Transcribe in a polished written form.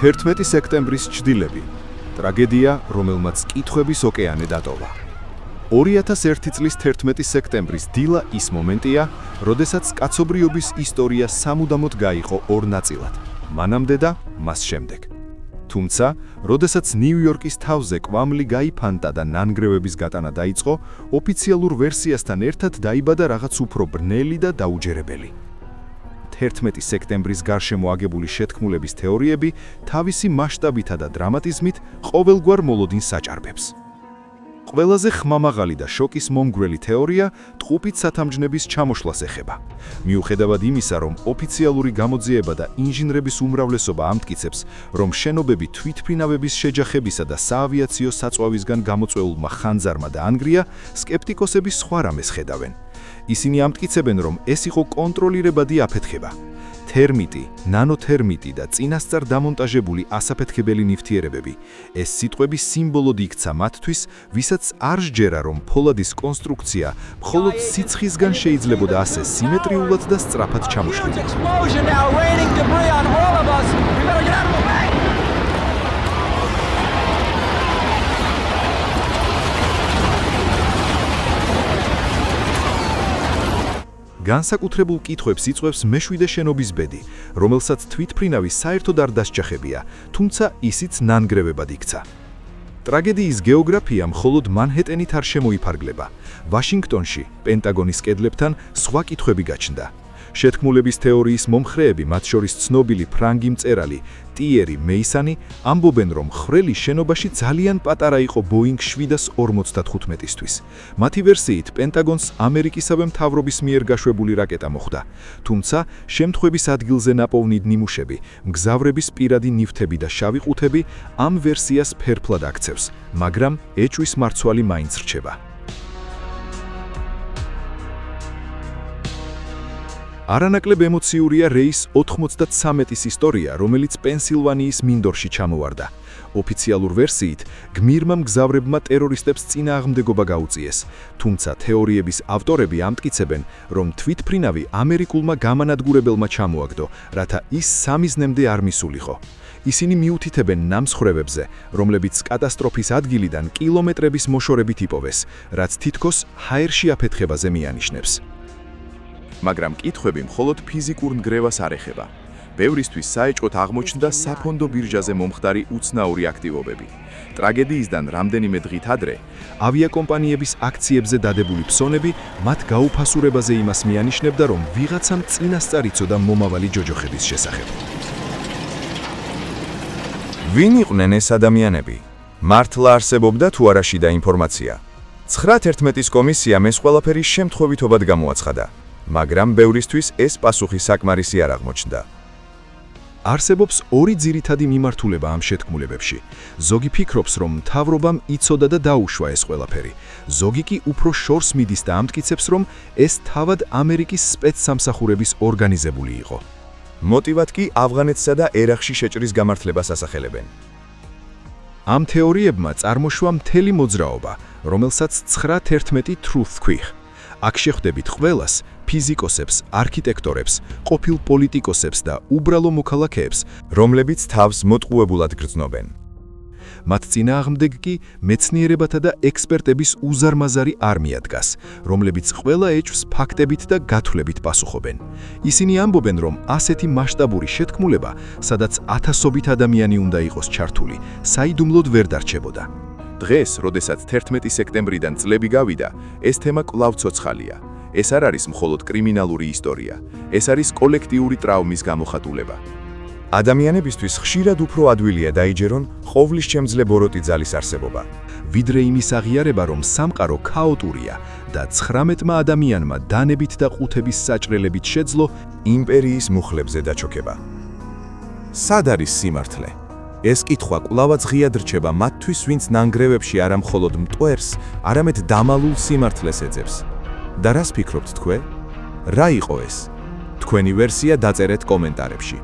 11 სექტემბრის ჩრდილები. ტრაგედია, რომელმაც კითხვების ოკეანე დატოვა. 2001 წლის 11 სექტემბრის დილა ის მომენტია, როდესაც კაცობრიობის ისტორია სამუდამოდ გაიყო ორ ნაწილად. მანამდე და მას შემდეგ. თუმცა, როდესაც ნიუ-იორკის თავზე კვამლი გაიფანტა და ნანგრევების გატანა დაიწყო, ოფიციალურ ვერსიასთან ერთად დაიბადა რაღაც უფრო ბრნელი და დაუჯერებელი. 11 სექტემბრის გარშემო აგებული შეთქმულების თეორიები თავისი მასშტაბითა და დრამატიზმით ყოველგვარ მოლოდინს საჭარბებს. ყველაზე ხმამაღალი და შოკის მომგვრელი თეორია ტყუპით სათამჯნების ჩამოშლას ეხება. მიუხედავად იმისა, რომ ოფიციალური გამოძიება და ინჟინრების უმრავლესობა ამტკიცებს, რომ შენობები თვითმფრინავების შეჯახებისა და საავიაციო საწვავისგან გამოწვეულმა ხანძარმა დაანგრია, სკეპტიკოსები სხვა რამეს ხედავენ. ისინი ამტკიცებენ, რომ ეს იყო კონტროლირებადი აფეთქება. თერმიტი, ნანოთერმიტი და წინასწარ დამონტაჟებული ასაფეთქებელი ნივთიერებები. ეს სიტყვები სიმბოლოდ იქცა მათთვის, ვისაც არ სჯერა, რომ ფოლადის კონსტრუქცია მხოლოდ სიცხისგან შეიძლებოდა ასე სიმეტრიულად და სწრაფად ჩამოშლილიყო. განსაკუთრებულ კითხვებს იწვევს მეშვიდე შენობის ბედი, რომელსაც თვითმფრინავი საერთოდ არ დასჯახებია, თუმცა ისიც ნანგრევებად იქცა. ტრაგედიის გეოგრაფია მხოლოდ მანჰეტენით არ შემოიფარგლება. ვაშინგტონში, პენტაგონის კედლებთან სხვა კითხვები გაჩნდა. შეთქმულების თეორიის მომხრეები, მათ შორის ცნობილი ფრანგი მწერალი ტიერი მეისანი, ამბობენ, რომ ხვრელი შენობაში ძალიან პატარა იყო ბოინგ 745-ისთვის. მათი ვერსიით, პენტაგონს ამერიკისავე მთავრობის მიერ გაშვებული რაკეტა მოხვდა. თუმცა, შემთხვევის ადგილზე ნაპოვნი ნიმუშები, მგზავრების პირადი ნივთები და შავი ყუთები ამ ვერსიას ფერფლად აქცევს, მაგრამ ეჭვის მარცვალი მაინც რჩება. არანაკლებ ემოციურია რეის 93-ის ისტორია, რომელიც პენსილვანიის მინდორში ჩამოვარდა. ოფიციალურ ვერსიით, გმირმა მგზავრებმა ტერორისტებს წინააღმდეგობა გაუწიეს, თუმცა თეორიების ავტორები ამტკიცებენ, რომ თვითმფრინავი ამერიკულმა გამანადგურებელმა ჩამოაგდო, რათა ის სამიზნემდე არ მისულიყო. ისინი მიუთითებენ ნამსხვრევებზე, რომლებიც კატასტროფის ადგილიდან კილომეტრების მოშორებით იპოვეს, რაც თითქოს ჰაერში აფეთქებაზე მიანიშნებს. მაგრამ კითხვები მხოლოდ ფიზიკურ ნგრევას არ ეხება. ბევრისთვის საეჭვოდ აღმოჩნდა საფონდო ბირჟაზე მომხდარი უცნაური აქტივობები. ტრაგედიისგან რამდენიმე დღით ადრე, ავიაკომპანიების აქციებზე დადებული ფსონები მათ გაუფასურებაზე იმას მიანიშნებდა, რომ ვიღაცამ წინასწარ იცოდა მომავალი ჯოჯოხების შესახებ. ვინ იყვნენ ეს ადამიანები? მართლა არსებობდა თუ არა შიდა ინფორმაცია? 9/11-ის კომისიამ ეს ყველაფერი შემთხვევითობად გამოაცხადა. მაგრამ ბევრისთვის ეს პასუხი საკმარისი არ აღმოჩნდა. არსებობს ორი ძირითადი მიმართულება ამ შეთქმულებებში. ზოგი ფიქრობს, რომ მთავრობამ იცოდა და დაუშვა ეს ყველაფერი. ზოგი კი უფრო შორს მიდის და ამტკიცებს, რომ ეს თავად ამერიკის სპეცსამსახურების ორგანიზებული იყო. მოტივად კი ავღანეთსა და ერაყში შეჭრის გამართლებას ასახელებენ. ამ თეორიებმა წარმოშვა მთელი მოძრაობა, რომელსაც 9/11 truth ქვიხ. აქ შეხვდებით ყველას, ფიზიკოსებს, არქიტექტორებს, ყოფილ პოლიტიკოსებს და უბრალო მოქალაქეებს, რომლებიც თავს მოტყუებულად გრძნობენ. მათ წინააღმდეგ კი მეცნიერებათა და ექსპერტების უზარმაზარი არმია დგას, რომლებიც ყველა ეჭვს ფაქტებით და გათვლებით პასუხობენ. ისინი ამბობენ, რომ ასეთი მასშტაბური შეთქმულება, სადაც ათასობით ადამიანი უნდა იყოს ჩართული, საიდუმლოდ ვერ დარჩებოდა. დღეს, როდესაც 11 სექტემბრიდან წლები გავიდა, ეს თემა კვლავ ცოცხალია. ეს არ არის მხოლოდ კრიმინალური ისტორია, ეს არის კოლექტიური ტრაუმის გამოხატულება. ადამიანებისთვის ხშირად უფრო ადვილია დაიჯერონ ყოვლისჩემძლე ბოროტი ძალის არსებობა, ვიდრე იმის აღიარება, რომ სამყარო ქაოტურია და 19 ადამიანმა დანებით და ყუთების საჭრელებით შეძლო იმპერიის მუხლებზე დაჩოქება. სად არის სიმართლე? ეს კითხვა კვლავაც ღიად რჩება მათთვის, ვინც ნანგრევებში არა მხოლოდ მტვერს, არამედ დამალულ სიმართლეს ეძებს. და რას ფიქრობთ თქვენ? რა იყო ეს? თქვენი ვერსია დაწერეთ კომენტარებში.